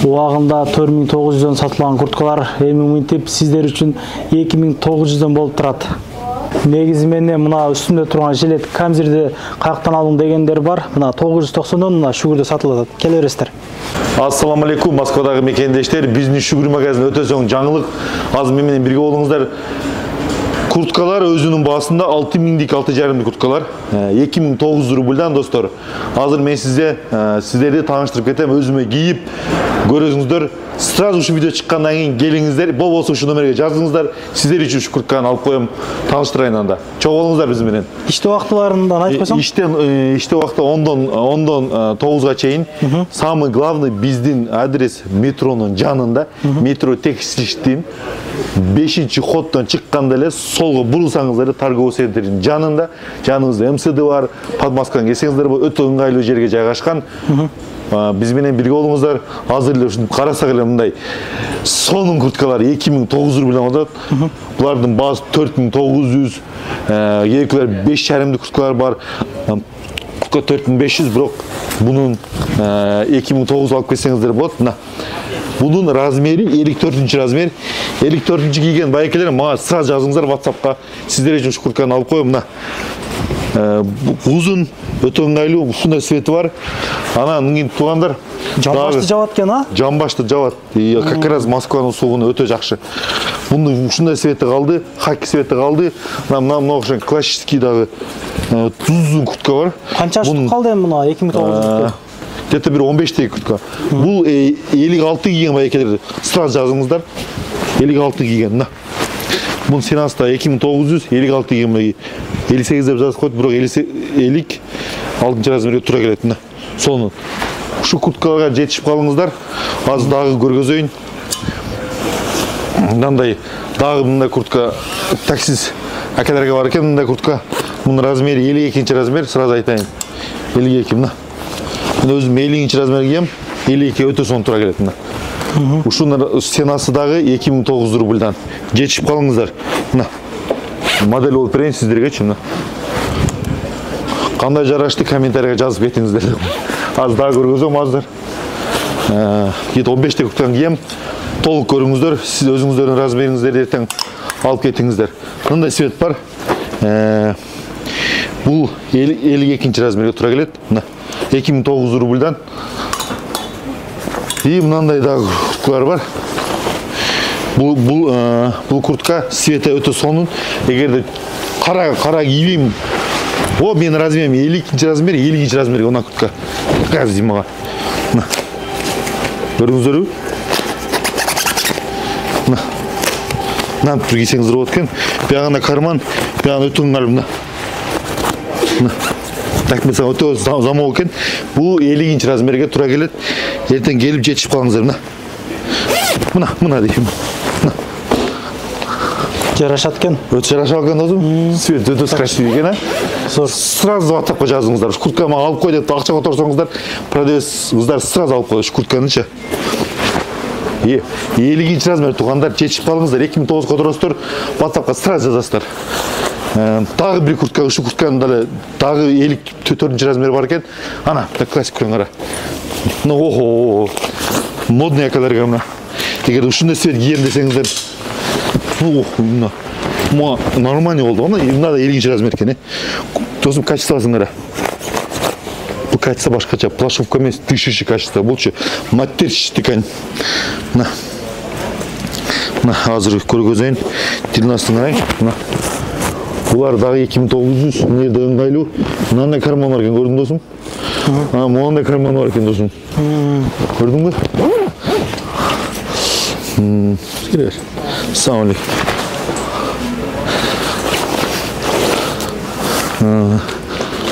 Убагында 4900'дөн сатылган курткалар эми мынтип сиздер үчүн 2900'дөн болуп турат. Негизи менен мына үстүндө турган жилет камзирди каяктан алдың дегендер бар. Мына 990дон мына шүгүрдө сатылат. Келе бересиздер. Ассаламу алейкум, Москвадагы мекендештер. Биздин шүгүр магазини өтө соң жаңылык. Азыр менен бирге болуңуздар. Курткалар өзүнүн баасында 6000дик 6,5 курткалар 2900 рубльдан достор. Азыр мен сиздерди тааныштырып кетем, өзүмө кийип көрөсүңүздөр. Сразу ушу видео чыккандан кийин келиңиздер, болбосо ушу номерге жазыңыздар. Сиздер үчүн ушу куртканы алып коем, тааныштырайын анда. Чогуу болуңуздар биз менен. Иште убактыларынан айтып койсоң? Иште убакты 10дон 9га чейин. Самый главный биздин адрес метронун жанында. Метро текстилиштин 5-ходдон чыкканда эле солго бурулсаңыздар торговый центрдин жанында. Жаныңызда МСД бар, подмостканы келсеңиздер өтө ыңгайлуу жерге жайгашкан. Биз менен бирге болуңуздар. Азыр эле ушуну карасак эле мындай сонун курткалар 2900 рубльдан алат. Булардын баасы 4900, керектүүлөр 5,5 курткалар бар. Куртка 4500, бирок бунун 2900 алып келсеңиздер болот. Мына bunun razmeri 54 razmer. 54 kiygen baykeler ma sıra жазыңыздар WhatsApp'ka. Sizler için şu kurtkanı alıp koyayım da. Uzun, öte ыңгайлуу, ушундай свети бар. Ана мынген тугандар жамбашты жабат экен, а? Жамбашты жабат. Как раз Москванын сугуну өтө жакшы. Мунун ушундай свети калды, хаки свети калды. Мына окшон классический дагы тузун куртка бар. Канча штук калды эми мына 2900? Где-то bir 15 куртка. Бул 56 кийген байкелер. Сразу жазыңыздар. 56 кийген. Мына. Бунун сенасы да 2900, 56 кийген байки. 58 деп жазып койду, бирок 50 6 размерге туура келет. Мына. Сону ушу курткаларга жетишип калыңыздар. Азыр дагы көргөзөйүн. Мындай дагы мындай куртка таксист акаларга бар экен, мындай куртка. Мунун размери 52 размер, сразу айтайын. 52 мына. Мен өзүм 50 размер кийем, 52 өтө сонун туура келет мына. Ушунун сенасы дагы 2900 рубльдан. Жетишип калыңыздар. Мына. Модель болуп берейин сиздергечи мына. Кандай жарашты комментарийге жазып кетиңиздер. Азыр дагы көргөзөм азыр. Где-то 15 куртканы кийем. Толук көрүңүздөр, сиз өзүңүздөрдүн размериңиздерди эртең алып кетиңиздер. Мындай свет бар. Бул 52 размерге туура келет. Мына. 2900 рубльдан. И мынандай дагы курткалар бар. Бул куртка свети өтө сонун. Эгерде кара кийбейм. О, менин размерим 52 размер, 52 размерге онан куртка. Казыр зимага. Мына. Көрүңүздөрбү? Мына. Мынаны тур кийсеңиздер болот экен. Биягында карман, биягында өтө ыңгайлуу мына. Мына. Так mesela öte zaman oken bu 50 razmerge tura gelet. Erten gelip жетишип калыңыздар мына. Мына дейм. Жарашат экен. Өтө жарашат экен досум. Свет өтө красивый экен, а? Сразу WhatsApp'ка жазыңыздар. Куртканы алып кой деп акча которсоңуздар, продавецыңыздар сразу алып коет куртканычы. 50 размер тугандар жетишип калыңыздар. 2900 которосуздар, WhatsApp'ка сразу жазасыздар. Дагы бир куртка, ушу куртканын дагы 54 размер бар экен. Ана, так классик кара. Ну, ого, модный акаларга мына. Эгер ушундай свет кийем десеңиздер, мына нормальный болду. Мына 50 размер экен. Досум, качествосын кара. Бул качество башкача, плашовка эмес, дышащий качество. Булчу матерчатый ткань. Мына. Мына азыр көргөзөйүн. Длинасын карайын. Мына. Булар дагы 2900, мына жерде ыңгайлуу. Мындай карман бар экен, көрдүң досум? Мындай карман бар экен досум. Көрдүңбү? Келер. Ассаламу алейкум.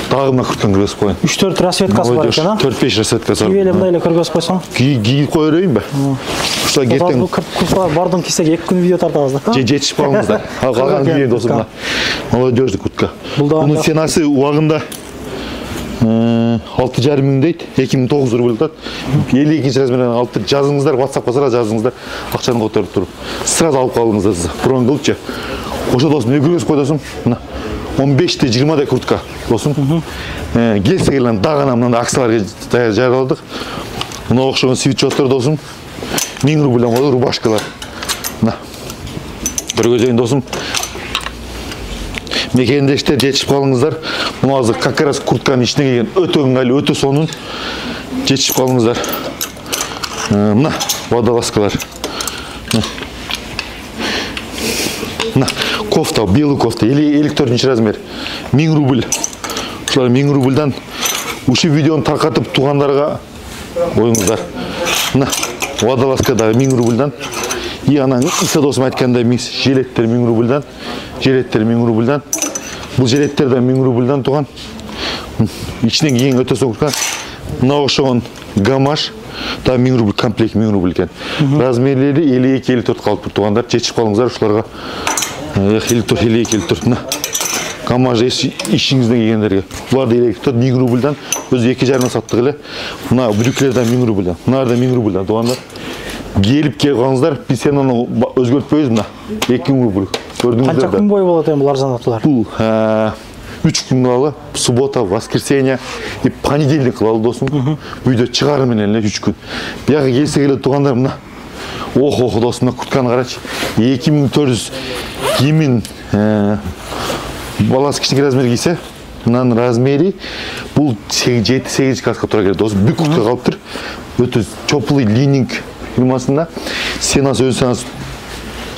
Дагы мына куртканы көргөзүп коеюн. 3-4 расветкасы бар экен, а? 4-5 расветкасы бар. Кийип эле мындай эле көргөзүп койсоң. Кийип кое берейинби? Ушта кетең. Курткалар бардым кийсек 2 күн видео тартабыз да. Жетишип калыңыздар. Калган кийген досум. Молодежный куртка. Бунун сенасы убагында 6,5 миң дейт, 2900 рубль атат. 52 размерден алып жазыңыздар, WhatsApp'ка сразу жазыңыздар, акчаны которуп туруп. Сразу алып калыңыздар. Бұрын кылчы. Ошо досум, не көргөзүп кой досум? 15-20 куртка досум. Келсе келген дагы мындай акцияларга жарыяладык. Мына окшогон свитшоттор досум 1000 рубльдан болот, рубашкалар. Мына. Көргөзөйүн досум. Мекендештер жетишип калыңыздар. Мына азыр как раз куртканын ичине кийген өтө ыңгайлуу, өтө сонун. Жетишип калыңыздар. Мына водолазкалар. Мына кофта, белый кофта, 54 размер. 1000 рубль. Ушулар 1000 рубльдан ушул видеону таркатып туугандарга коюңуздар. Мына водолазка да 1000 рубльдан. И анан Иса досум айткандай жилеттер 1000 рубльдан. Жилеттер 1000 рубльдан. Бул жилеттер да 1000 рубльдан туган. Ичинен кийген өтө соңкурткан. Мына окшогон гамаш да 1000 рубль, комплект 1000 рубль экен. Размерлери 52-54 калып тургандар, жетишип калыңыздар ушуларга. 54-54 мына. Гамаш ишиңизден келгендерге. Булар да 54 1000 рубльдан, өзү 2,5 саттык эле. Мына брюклер да 1000 рубльдан. Мына да 1000 рубльдан тугандар. Келип калыңыздар, биз сени аны өзгөртпөйбүз мына. 2000 рубль. Көрдүңүздөр да. Канча күн бою болот эми булар занаттылар? Бул 3 күн кылалы, суббота, воскресенье и понедельник кылалы досум. Үйдө чыгары менен эле 3 күн. Бияга келсе келе тугандар мына. Ох, досум, куртканы карачы. 2400 кийимин баласы кичине размер кийсе, мынанын размери бул 7-8 класска туура келет досум. Бүк куртка калыптыр. Өтө теплый лининг фирмасында. Сенасы өзүнүз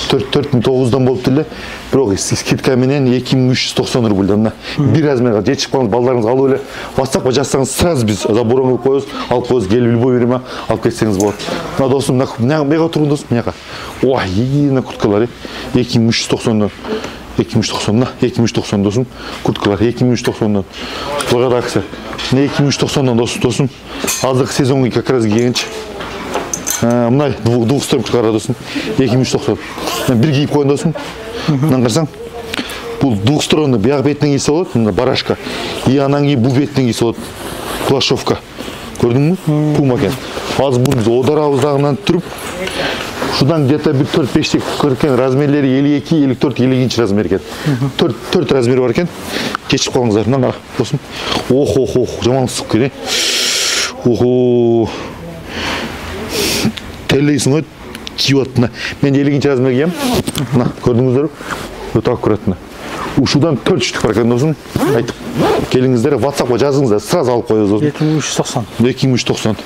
4900дан болуптур эле. Бирок скидка менен 2390 рубльдан. Бир размерге жетишип калган балдарыңызга алып эле WhatsAppка жазсаңыз, сразу биз забор кылып коебуз, алып коебуз, келип любой время алып кетсеңиз болот. Мына досум, мага тургун досум, мына. Ой, ийгине курткалар 2390дан. 2390 досум, курткалар 2390дан. Буга да акция. 2390дан досум. Азыркы сезонго как раз кийгенчи. Мына двухсторонка курткалар досум, 2390. Бир кийип койгон досум. Мынаны карасаң, бул двухсторонный бияк бетинен кийсе болот, мына барашка. И анан кийин бул бетинен кийсе болот. Клашовка. Көрдүңбү? Пума экен. Азыр бул биз одарабыздагынан туруп, шудан где-то бир 4-5 көркен размерлери 52, 54, 52 размер экен. 4 размери бар экен. Кечип калыңыздар. Мына досум. Ох, жаман ысык экен. Охо. Телейсиң өт кийип атына. Мен 52 размер кием. Мына көрдүңүздөр. Өтө аккуратно. Ушудан 4 штук бар экен досум. Айтып келиңиздер, WhatsAppка жазыңыздар, сразу алып коебуз досум. 2390. 2390.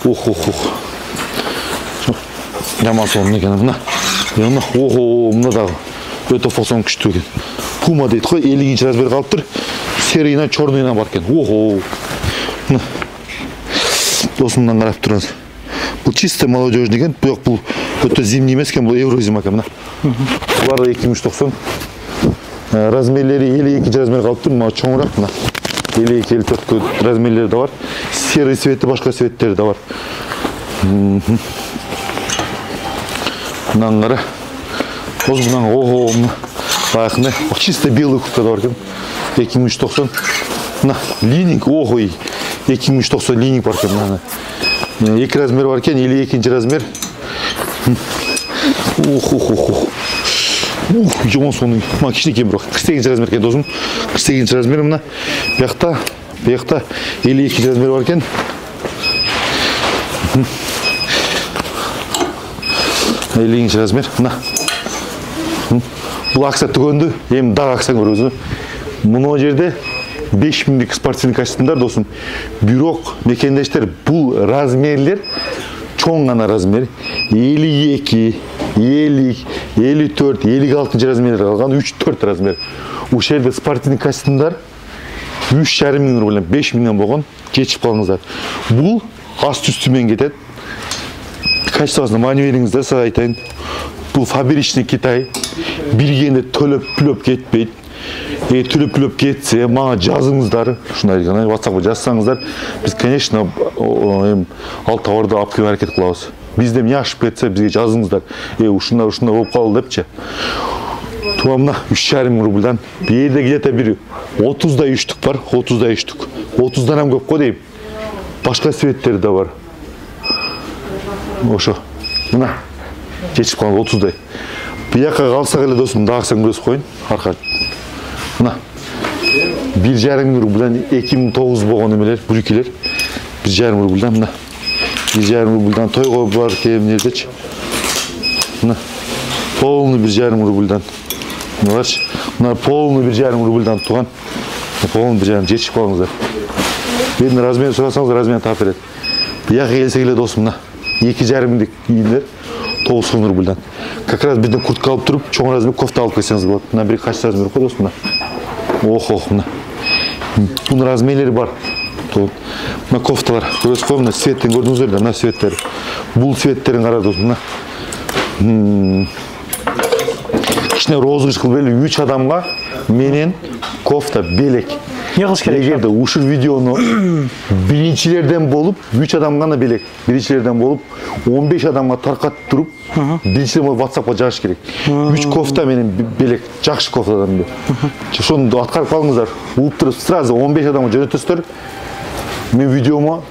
Ох. Жаман сонун экен мына. Охо, мына дагы өтө фасон күчтүү экен. Пума дейт го, 50 размер калыптыр. Серийна, чорныйна бар экен. Охо. Мына. Досумдан карап турасыз. Бул чисто молодежный экен, бирок бул өтө зимний эмес экен, бул Еврозима экен мына. Булар 2390. Размерлери 52 размер калыптыр, мына чоңураак мына. 52-54 размерлери да бар. Серый цвети, башка цветтери да бар. Мынаны кара. Мына ого, баягындай чисто белый куртка да бар экен. 2390. Мына лининг, ого, 2390 лининг бар экен мына. 2 размер бар экен, 52 размер. Жаман сонун. Мына кичинекей бирок 48 размер экен досум. 48 размер мына. Биякта 52 размер бар экен. Элинчи размер мына. Бул акция түгөндү, эми дагы акция көрөбүз. Мына жерде 5000 спортивный костюмдар досум. Бирок мекендештер бул размерлер чоң гана размер. 52, 50, 54, 56 размерлер калган 3-4 размер. Ушул жерде спортивный костюмдар 3,5 миң рубль, 5 миңден болгон, жетип калыңыздар. Бул аст үстүмен кетет. Качествосуна маневриңизде сага айтайын. Бул фабричный Китай. Биргенде төлөп кетпейт. Төлөп кетсе, мага жазыңыздар. Ушундай гана WhatsAppка жазсаңыздар, биз, конечно, ал товарды алып келип аракет кылабыз. Бизде эмне ашып кетсе, бизге жазыңыздар. Ушундай болуп калды депчи. Туамна 3,5 миң рубльдан. Бу жерде где-то бир 30дай үштүк бар, 30дай үштүк. 30дан ham көп го дейм. Башка цветтери да бар. Ошо. Мына жетип калган 30дай. Бияка калсак эле досум, дагы сен көрөсүп коюн. Арка. Мына 1,5 миң рубльдан 2009 болгон эмелер, брюкелер. 1,5 миң рубльдан мына 1,5 рубльдан тойго бар келген жердечи. Мына полный 1,5 рубльдан. Мыналарчы. Мына полный 1,5 рубльдан туган. Полный 1,5 жетишип калыңыздар. Мен размерин сурасаңыз, размерин таап берет. Бияка келсе келе досум, мына 2,5 миңдик кийимдер 900 рубльдан. Как раз бизден куртка алып туруп, чоң размер кофта алып келсеңиз болот. Мына бир качы размер кой досум, мына. Ох, мына. Бунун размерлери бар. Мына кофталар. Көрөсүзбү, мына цветтин көрдүңүздөр да, мына цветтер. Бул цветтерин кара досум, мына. Кичине розыгрыш кылып эле 3 адамга менен кофта белек. Не кылыш керек? Эгерде ушул видеону биринчилерден болуп 3 адам гана белек. Биринчилерден болуп 15 адамга таркатып туруп, биринчиден WhatsAppка жазыш керек. 3 кофта менен белек, жакшы кофтадан бир. Ошону аткарып калыңыздар. Улуп туруп сразу 15 адамга жөнөтөсүздөр. Мен видеомо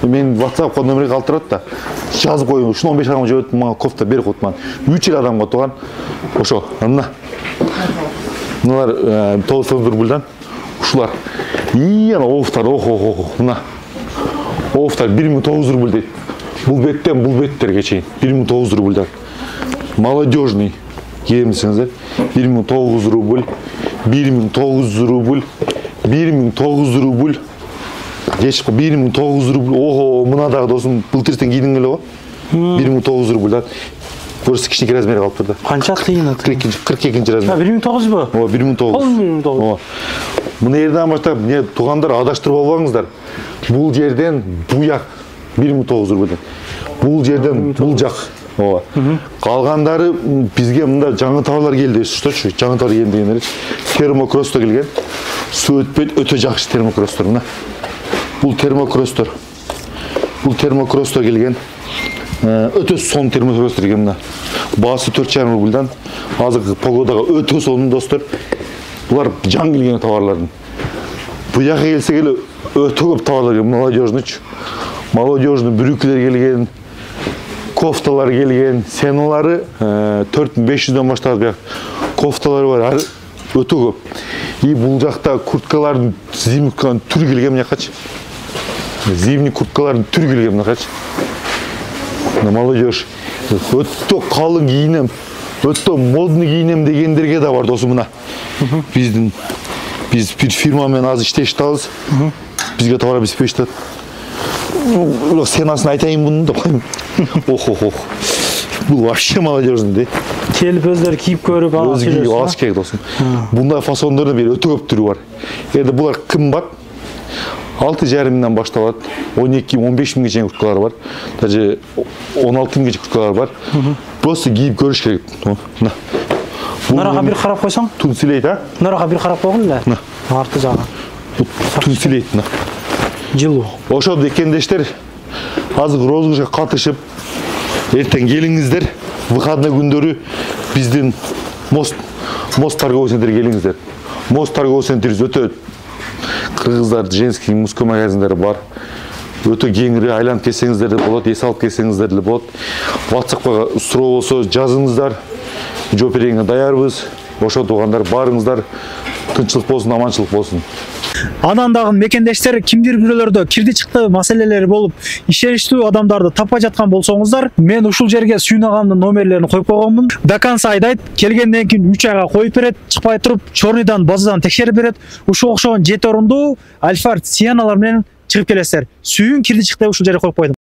мен WhatsAppка номерге калып турат да. Жазып коюң, ушуну 15 адамга жөнөтүп мага кофта берип коет мага. 3 адамга туган. Ошо, мына. Мыналар 900 рубльдан. Ушулар. Ана офтар, мына. Офтар 1900 рубль дейт. Бул беттен бул беттерге чейин 1900 рубльдан. Молодежный кийемсиңиздер. 1900 рубль, 1900 рубль, 1900 рубль. Geçip 1900 рубль. Ого, мына дагы досум былтыртен кийдиң эле го. 1900 рубльдан. Көрсө кичинекей размери калып турду. Канча тыйын? 42-нчи размер. 1900 бу? Ооба, 1900. Ооба. Мына жерден баштап, не тугандар адаштырып албаңыздар. Бул жерден буяк 1900 рубльдан. Бул жерден бул жак. Ооба. Калгандары бизге мында жаңы товарлар келди, өстүчү. Жаңы товар келди дегендер. Термокросто келген. Суу өтпөйт, өтө жакшы термокростор мына. Бул термокростор. Бул термокростор келген. Өтө сонун термокростор келген мына. Баасы 4,5 рубльдан. Азыркы погодага өтө сонун достор. Булар жаңы келген товарлардын. Буяка келсе келе өтө көп товарлар келген. Молодежный брюклер келген. Кофталар келген. Сеналары 4500дөн баштап бияк кофталар бар. Өтө көп. И бул жакта курткалардын зимний түрү келген мынакачы. Зимний курткалардын түрү келген мынакачы. Молодежь. Өтө калың кийинем, өтө модный кийинем дегендерге да бар досум мына. Биз бир фирма менен азыр иштешип атабыз. Бизге товар берип жатат. Сенасын айтайын буну деп коем. Ох. Бул вообще молодежный де. Келип өздөрү кийип көрүп алып жүрөсүз. Алыш керек досум. Бундай фасондордун бир өтө көп түрү бар. Эди булар кымбат. 6,5 миңден башталат. 12-15 миңге чейин курткалар бар. Даже 16 миңге чейин курткалар бар. Просто кийип көрүш керек. Мына. Нарага бир карап койсоң? Тунсилейт, а? Нарага бир карап койгон эле. Арты жагы. Тунсилейт мына. Жылуу. Ошол декендештер азыр розыгрышка катышып, эртең келиңиздер. Выходной күндөрү биздин Мост торговый центр келиңиздер. Мост торговый центр өтө кыргыздар женский мужской магазиндери бар. Өтө кеңири айланып келсеңиздер де болот, эс алып келсеңиздер де болот. WhatsAppка суроо болсо жазыңыздар. Жооп берүүгө даярбыз. Ошо туугандар барыңыздар. Тынчылык болсун, аманчылык болсун. Анан дагы мекендештер кимдир бирөөлөрдө кирди чыкты маселелери болуп, ишеничтүү адамдарды таппай жаткан болсоңуздар, мен ушул жерге Сүйүн агамдын номерлерин коюп койгонмун. До конца айдайт, келгенден кийин 3 айга коюп берет, чыкпай туруп, чорныйдан, базадан текшерип берет. Ушул окшогон 7 орундуу Альфард Сианалар менен чыгып келесиздер. Сүйүн кирди чыкты ушул жерге коюп койдум.